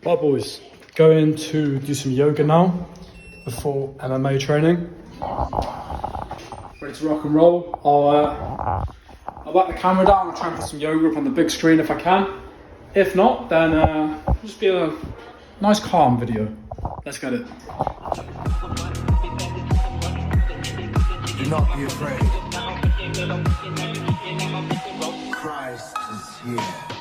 Right boys, going to do some yoga now before MMA training. Ready to rock and roll. I'll let the camera down. I'll try and put some yoga up on the big screen if I can. If not, then it'll just be a nice calm video. Let's get it. Do not be afraid. Christ is here.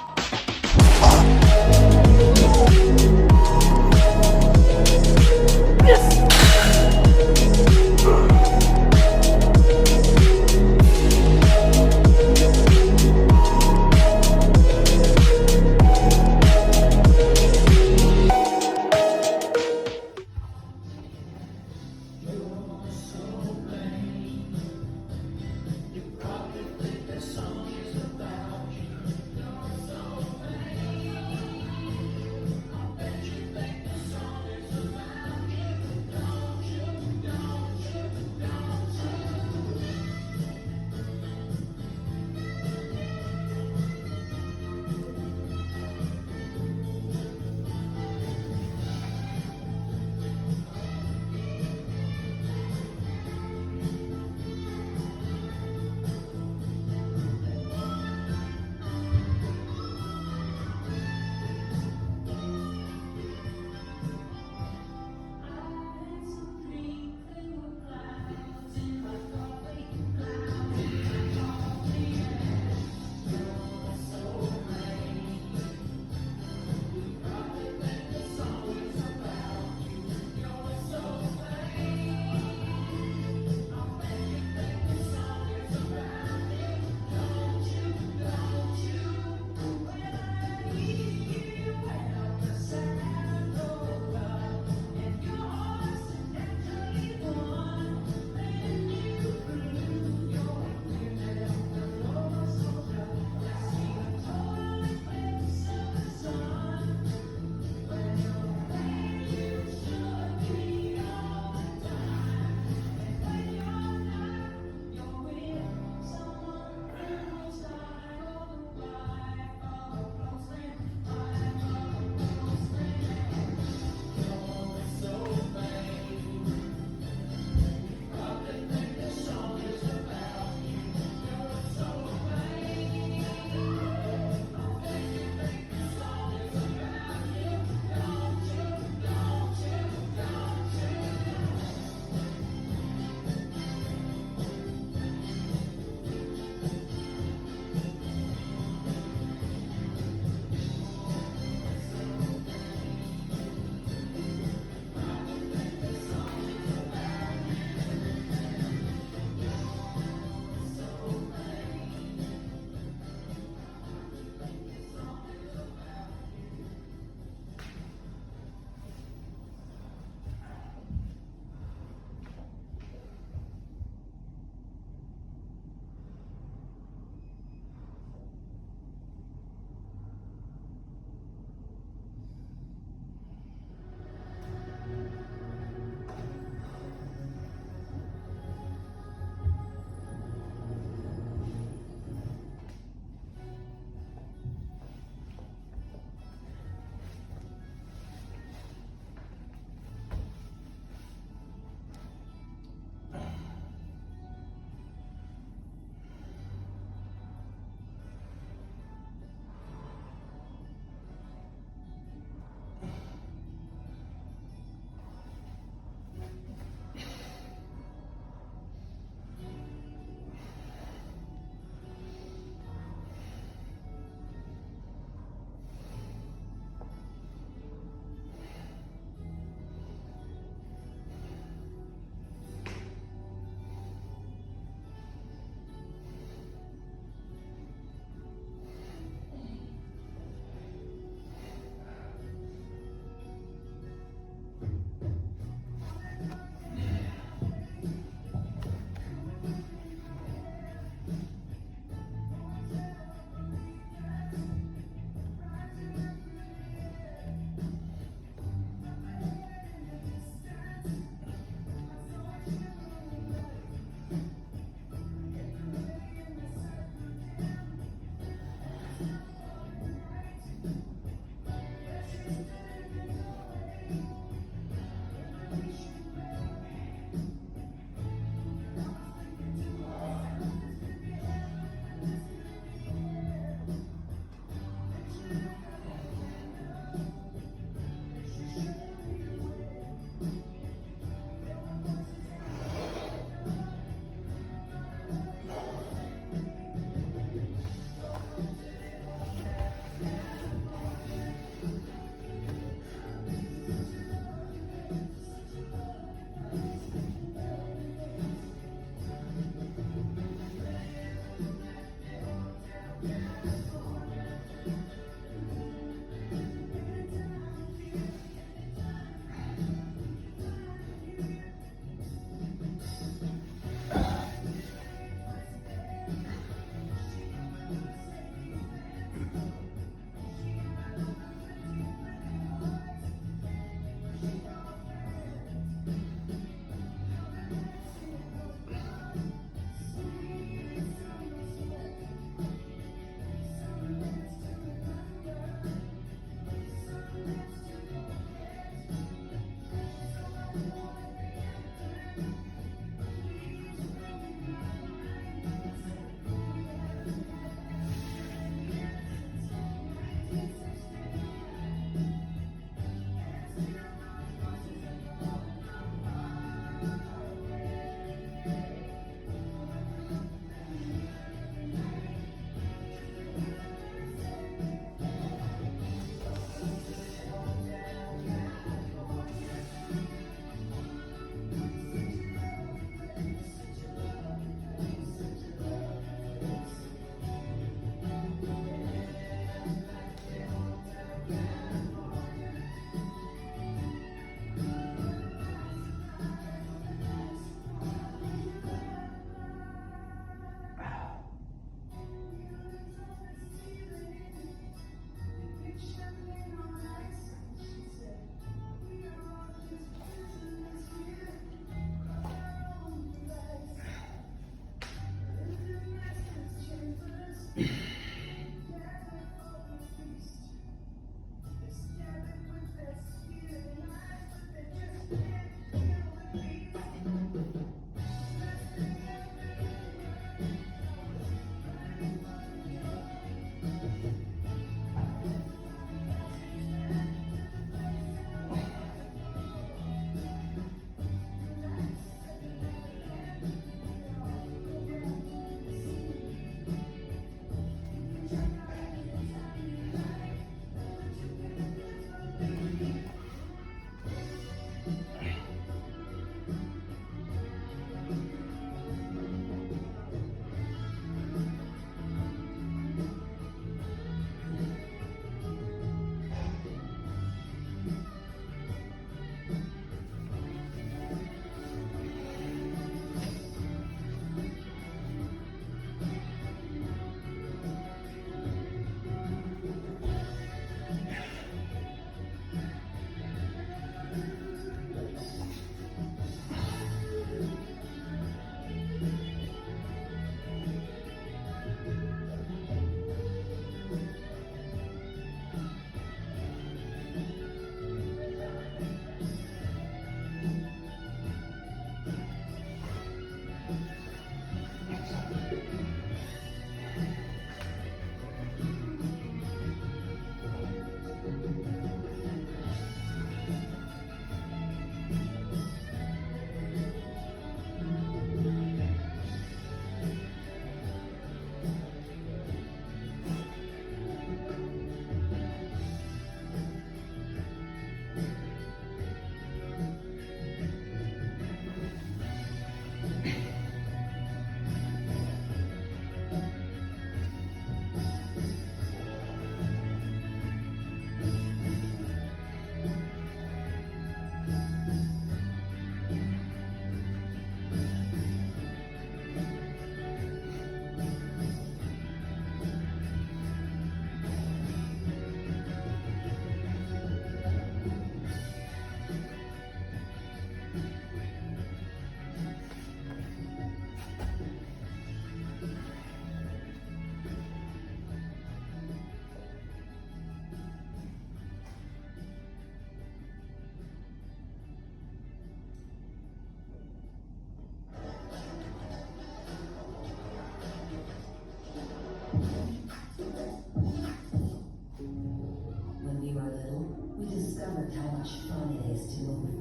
When we were little, we discovered how much fun it is to move.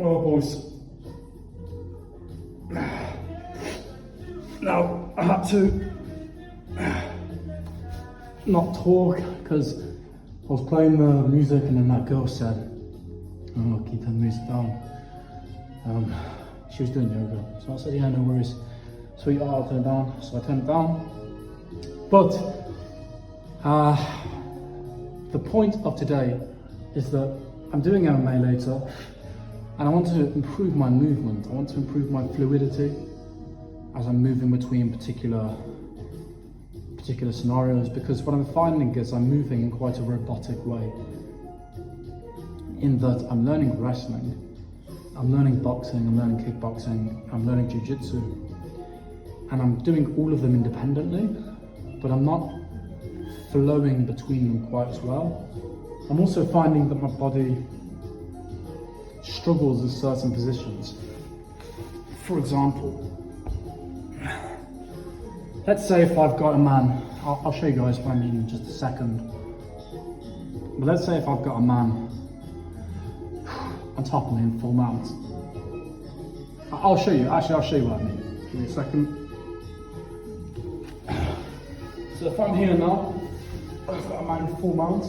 Oh, boys. Now, I had to not talk because I was playing the music and then that girl said, "Oh, keep the music down." She was doing yoga. So I said, "Yeah, no worries." tweet, I'll turn it down, so I turn it down. But the point of today is that I'm doing MMA later, and I want to improve my movement. I want to improve my fluidity as I'm moving between particular scenarios, because what I'm finding is I'm moving in quite a robotic way. In that I'm learning wrestling, I'm learning boxing, I'm learning kickboxing, I'm learning jiu-jitsu, and I'm doing all of them independently, but I'm not flowing between them quite as well. I'm also finding that my body struggles in certain positions. For example, let's say if I've got a man, I'll show you guys what I mean in just a second. But let's say if I've got a man on top of me in full mount. I'll show you what I mean. Give me a second. So if I'm here now, I've got a man in full mount,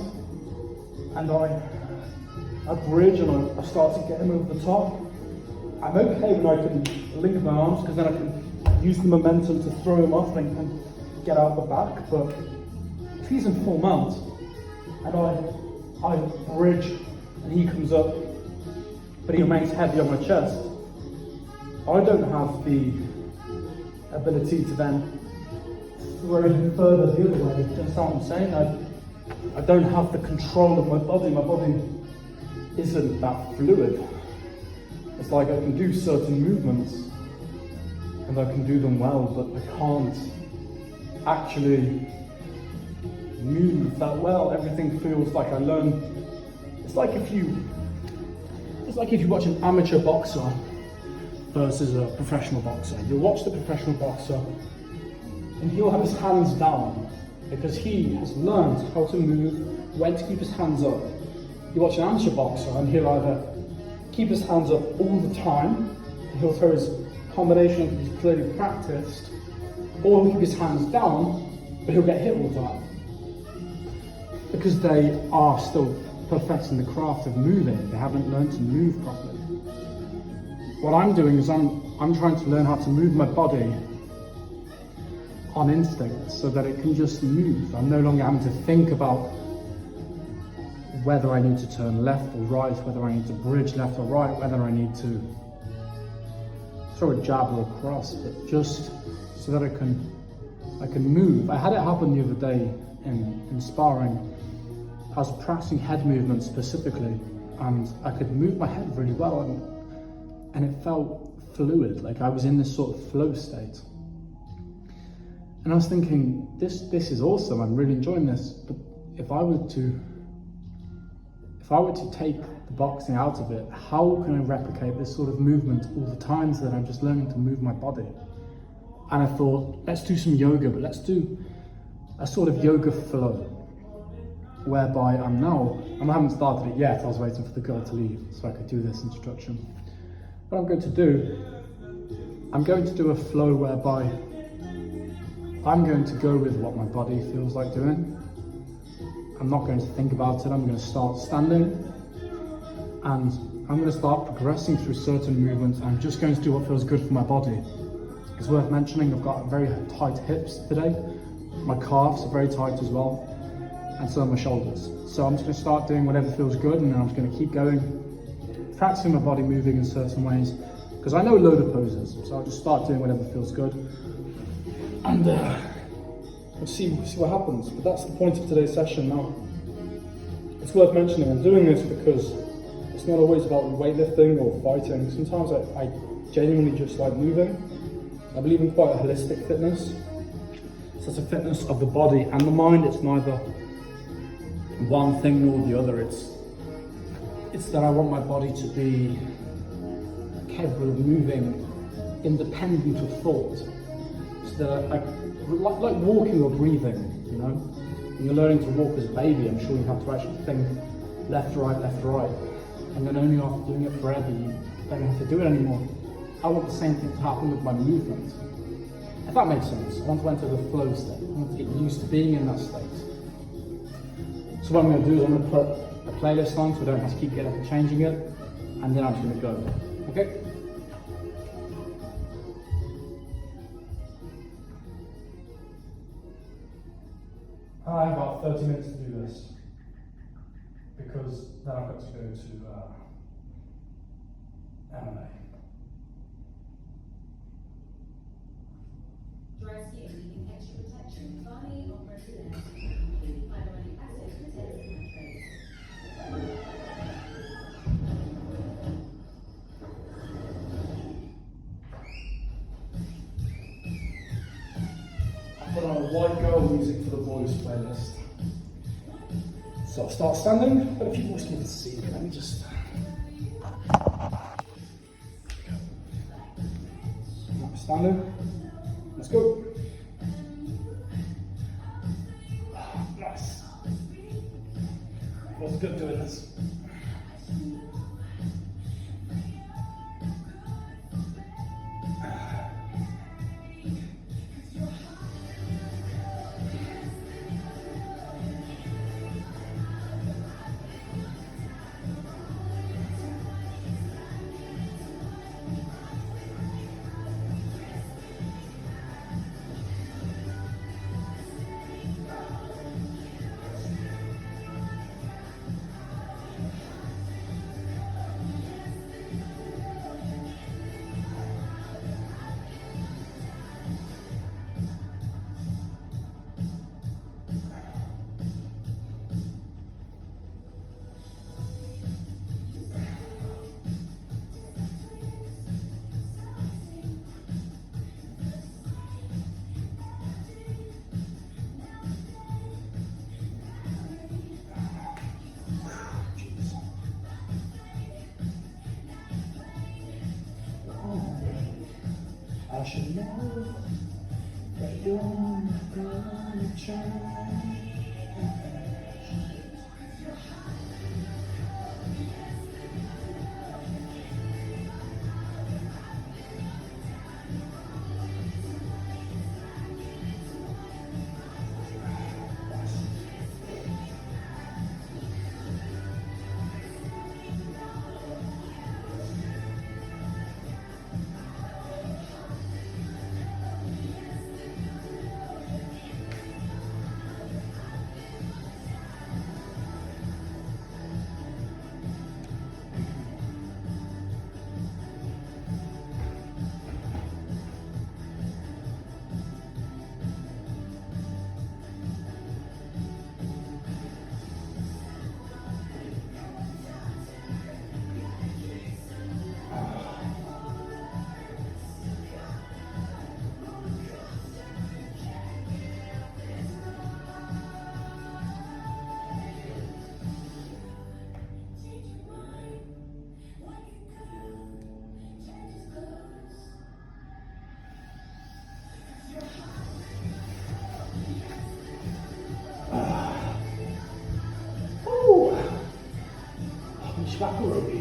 and I bridge and I start to get him over the top. I'm okay when I can link my arms, because then I can use the momentum to throw him off and get out the back. But if he's in full mount and I bridge and he comes up, but he remains heavy on my chest, I don't have the ability to then throw him further the other way. Do you understand what I'm saying? I don't have the control of my body. My body isn't that fluid. It's like I can do certain movements and I can do them well, but I can't actually move that well. Everything feels like I learn. It's like if you watch an amateur boxer versus a professional boxer. You watch the professional boxer and he'll have his hands down because he has learned how to move, when to keep his hands up. You watch an amateur boxer and he'll either keep his hands up all the time, he'll throw his combination that he's clearly practiced, or he'll keep his hands down, but he'll get hit all the time. Because they are still perfecting the craft of moving, they haven't learned to move properly. What I'm doing is I'm trying to learn how to move my body on instinct so that it can just move. I'm no longer having to think about whether I need to turn left or right, whether I need to bridge left or right, whether I need to throw a jab or a cross, but just so that I can move. I had it happen the other day in sparring. I was practicing head movements specifically, and I could move my head really well, and it felt fluid, like I was in this sort of flow state. And I was thinking, this is awesome, I'm really enjoying this, but if I were to take the boxing out of it, how can I replicate this sort of movement all the time so that I'm just learning to move my body? And I thought, let's do some yoga, but let's do a sort of yoga flow, whereby I haven't started it yet, I was waiting for the girl to leave so I could do this instruction. What I'm going to do a flow whereby I'm going to go with what my body feels like doing. I'm not going to think about it. I'm going to start standing and I'm going to start progressing through certain movements. I'm just going to do what feels good for my body. It's worth mentioning I've got very tight hips today. My calves are very tight as well, and so are my shoulders. So I'm just going to start doing whatever feels good, and then I'm just going to keep going, practicing my body moving in certain ways, because I know a load of poses. So I'll just start doing whatever feels good, and we'll see what happens. But that's the point of today's session now. It's worth mentioning I'm doing this because it's not always about weightlifting or fighting. Sometimes I genuinely just like moving. I believe in quite a holistic fitness. So it's a fitness of the body and the mind. It's neither one thing nor the other. It's that I want my body to be capable of moving independent of thought. So that like walking or breathing, you know? When you're learning to walk as a baby, I'm sure you have to actually think left, right, and then only after doing it forever, you don't have to do it anymore. I want the same thing to happen with my movement. If that makes sense, I want to enter the flow state. I want to get used to being in that state. So what I'm going to do is I'm going to put a playlist on so I don't have to keep getting up and changing it, and then I'm just going to go. Okay? about 30 minutes to do this, because then I've got to go to MMA. Dry skin needing extra protection. Barney or Brazilian. Completely hyaluronic acid protects penetrates. I put on a white girl music for the boys playlist. So I'll start standing, but if you boys can see, let me just. Standing. Let's go. Nice. Feels good doing this. I should know that you're not gonna change. Macaroni.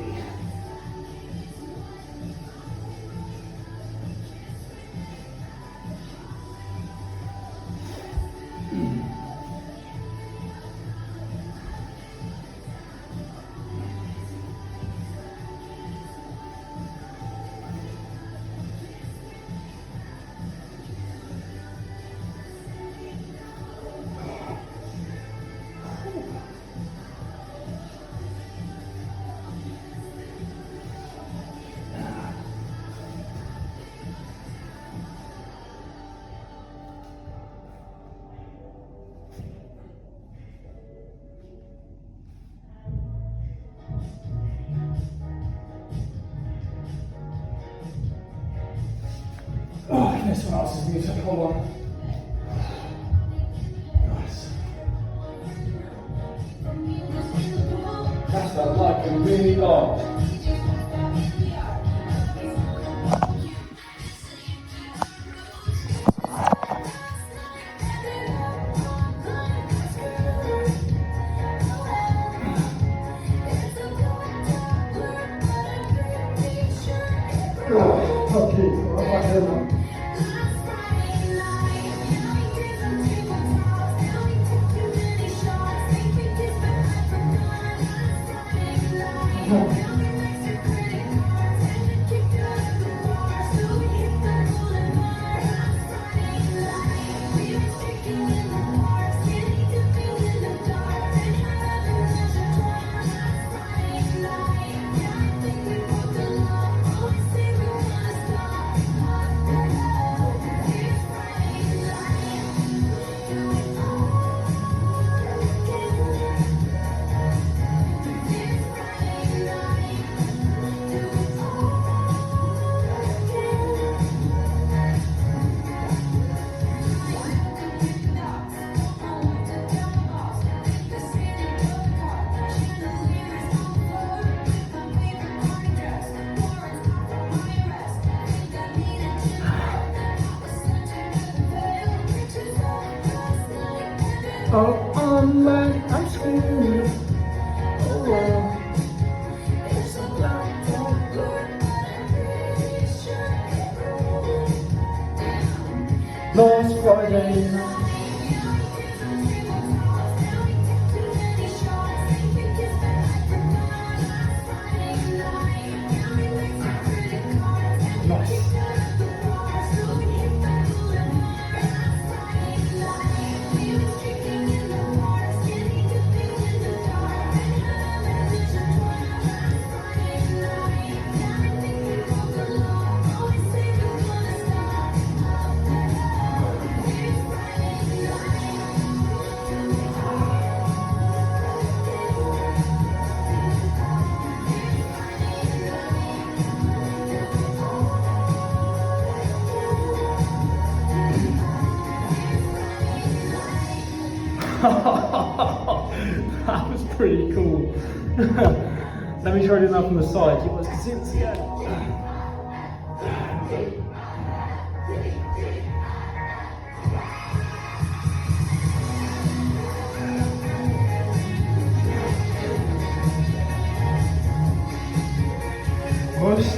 Oh, this one else is music. Hold on. Nice. That's that like a really long. Okay, I'm back here now. That's pretty cool. Let me try doing that from the side. You guys can see this again. Almost.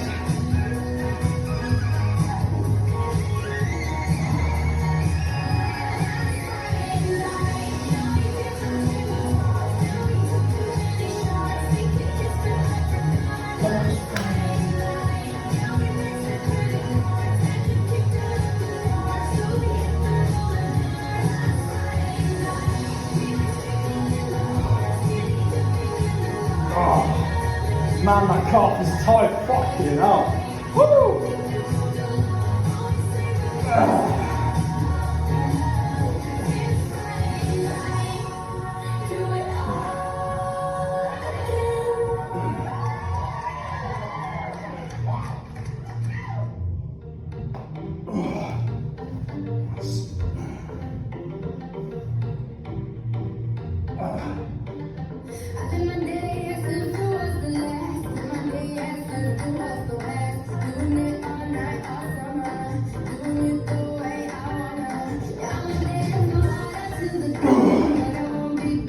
Man, that calf is tight, fucking hell. Woo!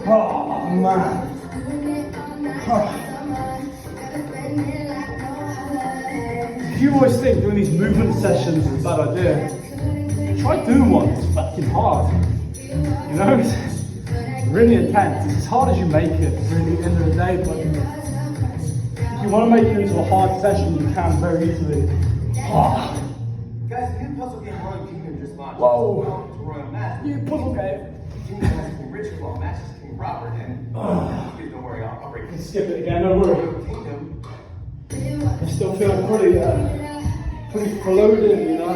Oh man. You always think doing these movement sessions is a bad idea. Try doing one, it's fucking hard. You know, it's really intense. It's as hard as you make it, really, at the end of the day, but if you want to make it into a hard session, you can very easily. Oh. Guys, the new puzzle game Royal Kingdom just launched. Whoa. Welcome to Royal Match. You puzzle game. King has King Richard while Match is King Robert. And don't worry, I'll break it. Skip it again, don't worry. Royal Kingdom. I'm still feeling pretty floated, you know.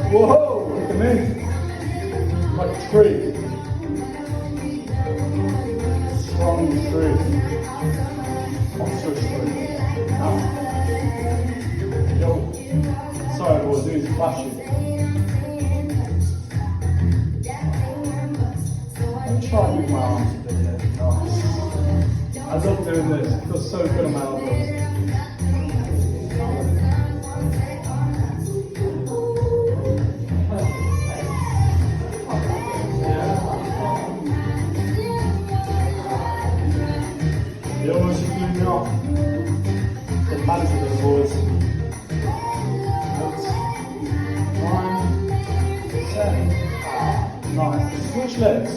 Whoa, look at me. Like a tree. Strong tree. Not so straight. Yo. Sorry, boys, these are flashing. Let me try and move my arms a bit here. Nice. I love doing this. It feels so good on my elbows. You almost blew me off. Get back to those boys. Oops. 9, 7. Nice. Switch legs.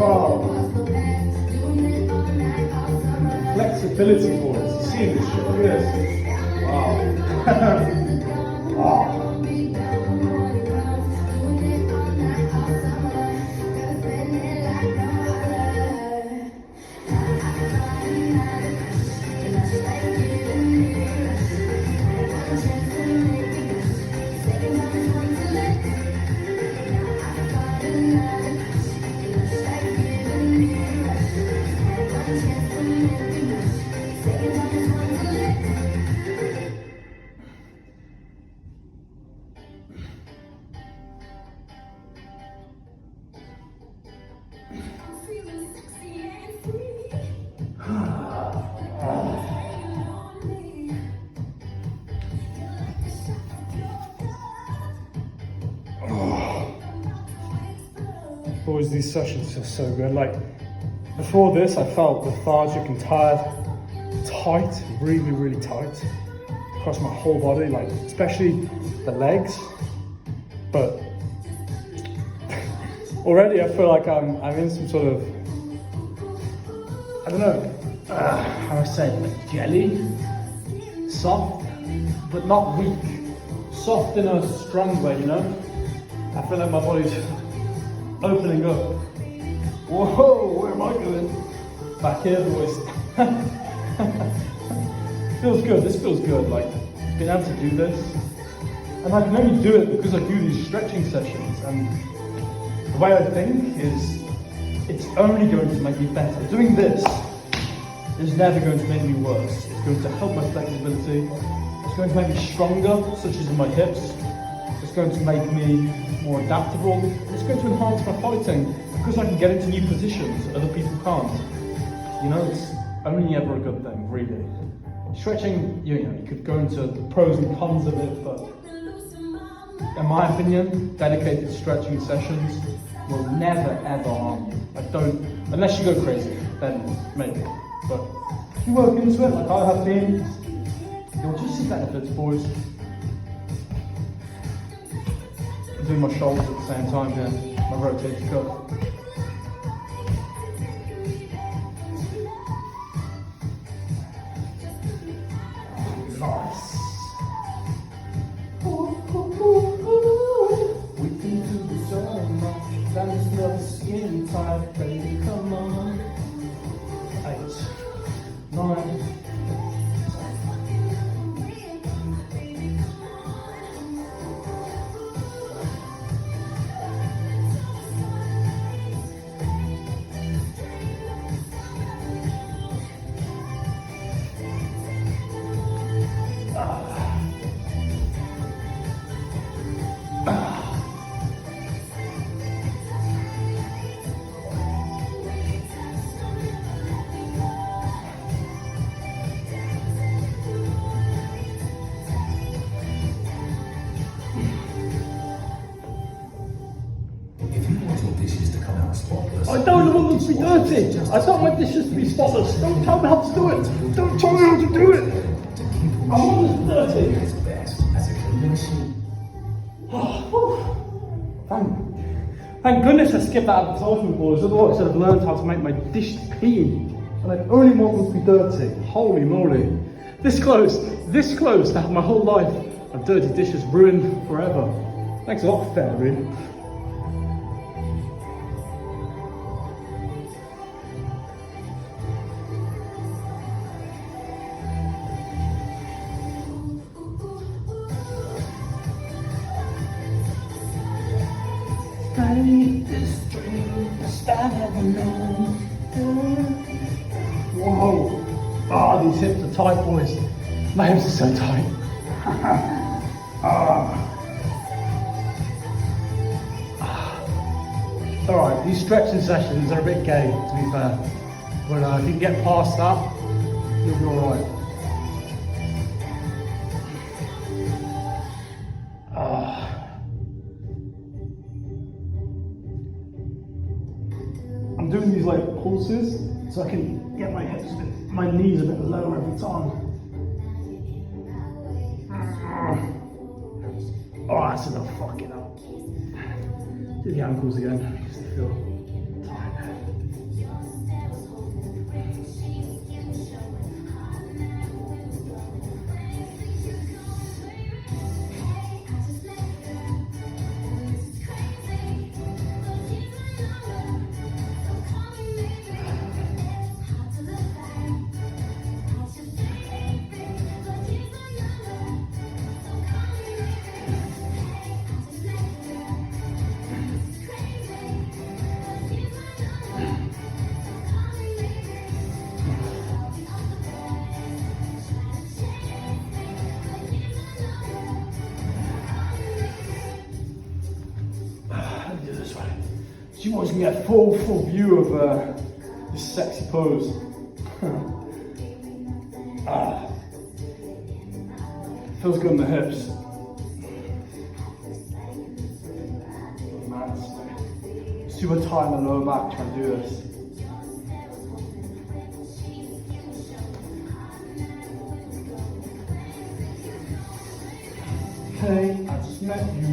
Wow. Flexibility boys. You see this shit? Look at this. Wow. Wow. Boys, these sessions feel so good. Like Before this, I felt lethargic and tired, tight, really, really tight across my whole body, like especially the legs. But already I feel like I'm in some sort of, I don't know, how I say it, like jelly, soft, but not weak, soft in a strong way, you know? I feel like my body's opening up. Whoa, where am I going? Back here, boys. Feels good, this feels good, like being able to do this. And I can only do it because I do these stretching sessions, and the way I think is it's only going to make me better. Doing this is never going to make me worse. It's going to help my flexibility. It's going to make me stronger, such as in my hips. It's going to make me more adaptable. It's going to enhance my fighting because I can get into new positions other people can't. You know, it's only ever a good thing, really. Stretching, you know, you could go into the pros and cons of it, but in my opinion, dedicated stretching sessions will never ever harm you. I don't, unless you go crazy, then maybe. But if you work into it like I have been, you'll just see benefits, boys. I'm doing my shoulders at the same time here, my rotator cuff. Nice. We can do this all night. That is never skin tight, baby. Come on. 8, 9. I don't want them to be dirty. I don't want dishes to be spotless. Don't tell me how to do it. Don't tell me how to do it. I want this dirty. Thank goodness I skipped that advertisement, boys. Otherwise I'd have learned how to make my dishes clean. And I only want them to be dirty. Holy moly. This close to have my whole life of dirty dishes ruined forever. Thanks a lot, Fairy. I need this dream, best I've ever known. Whoa! Ah, these hips are tight, boys. My hips are so tight. Alright, these stretching sessions are a bit gay, to be fair. But if you can get past that, you'll be alright. I'm doing these like pulses so I can get my hips a bit, my knees a bit lower every time. Oh, that's enough fucking up. Do the ankles again, just to feel tight. So you always get a full view of this sexy pose. Feels good in the hips. Man, super tight in the lower back trying to do this. Hey, I just met you.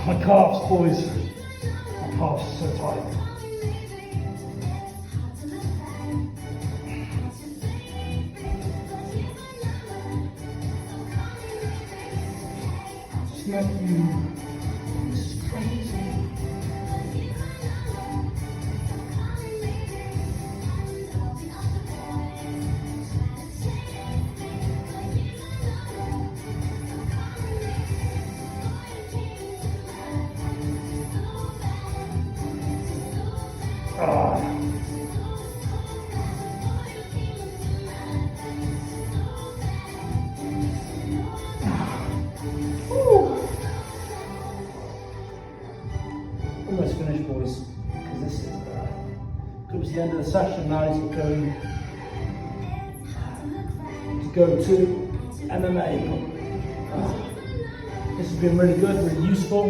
My calves, boys. My calves are so tight. I just met you. This is crazy. Almost finished, boys. Because this is it was the end of the session. Now it's going to go to MMA. This has been really good, really useful.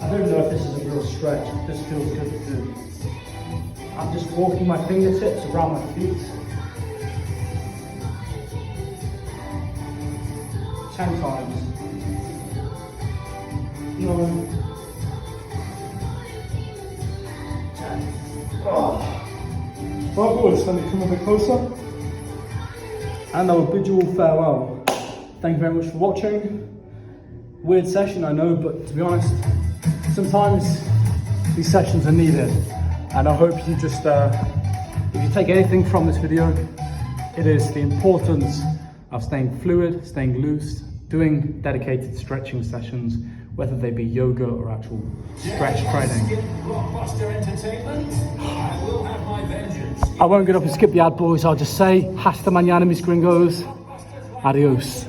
I don't know if this is a real stretch. It just feels good to do. I'm just walking my fingertips around my feet. 10 times. 9. 10. Oh. Right, boys, let me come a bit closer. And I will bid you all farewell. Thank you very much for watching. Weird session, I know, but to be honest, sometimes these sessions are needed. And I hope you just, if you take anything from this video, it is the importance of staying fluid, staying loose, doing dedicated stretching sessions, whether they be yoga or actual stretch training. Blockbuster Entertainment, I will have my vengeance. I won't get up and skip the ad, boys. I'll just say, hasta mañana, mis gringos. Adios.